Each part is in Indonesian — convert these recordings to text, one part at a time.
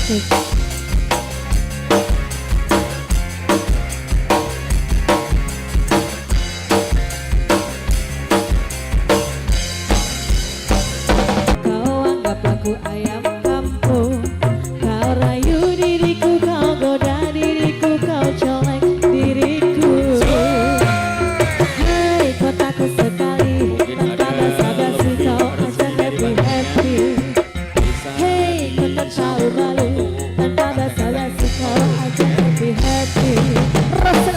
Asik. Kau anggap aku ayam kampung, kau rayu diriku, kau goda diriku, kau colek diriku. Hai kotaku sekali, tanpa basa-basi kau ajak happy-happy. Hei kau tak tahu malu, tanpa basa-basi kau ajak happy-happy. Rasa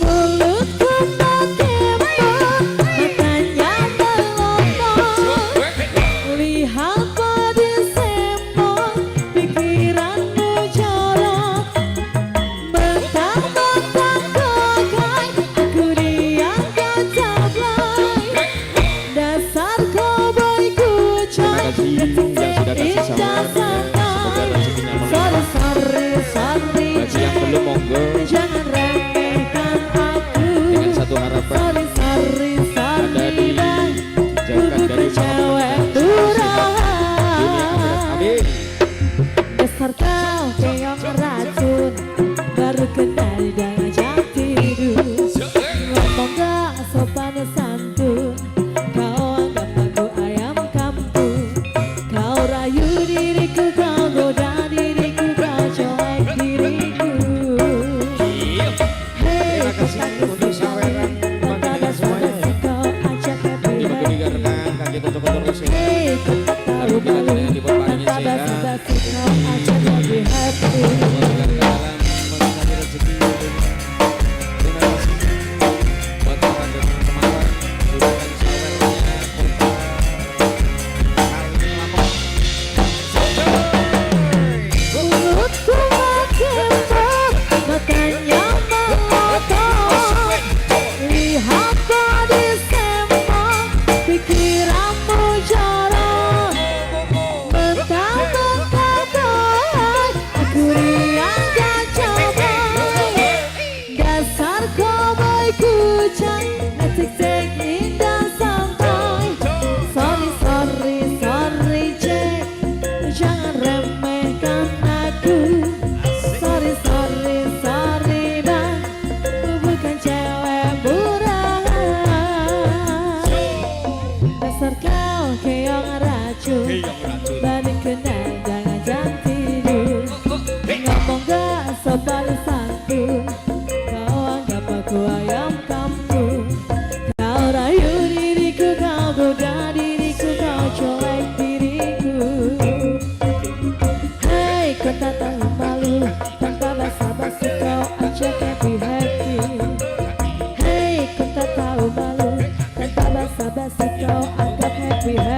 mulutku tak kepo, matanya melotot. Lihat body sempol, pikiranmu jorok. Mentang-mentang kokai, aku dianggap tablay. Dasar cowboy kucai, detik indah santai. Sorry, bagi yang belum monggo jangan remehkan aku. dengan satu harapan Sorry, ada di bang, jauhkan dari cewek dunia akhirat. Amin. Dasar kau keong racun, baru kenal dengan jam tidur. Ngomong gak sopan santun, kau anggap aku ayam kampung. Kau rayu diriku, kau goda diriku, kau colek diriku. Hei kotaku sekali, tanpa basa-basi kau ajak happy-happy. Didengarkan kaki kotor-kotor kesini. Hei kau tak tahu malu, tanpa basa-basi kau ajak happy-happy. Dalam mencari rezeki dunia. Terima kasih buat orang dengan semangat gunakan sawernya serta kali lapor. Mulutku makin matanya melotot. Lihat body sempol, pikiranmu jorok. Mentang-mentang kokai, aku dianggap cabai. Dasar cowboy kucai, detik indah santai. Sorry, Jack, jangan remehkan aku. Sorry, bang, aku bukan cewek murahan. Dasar kau keong racun, banding kenal jangan jam tidur. Ngomong gak sopan santun, kau anggap aku ayam kampung. Kau rayu diriku, kau goda diriku, kau colek diriku. Hei kau tak tahu malu, tanpa basa-basi kau ajak happy-happy. Hei kau tak tahu malu, tanpa basa-basi kau anggap happy-happy.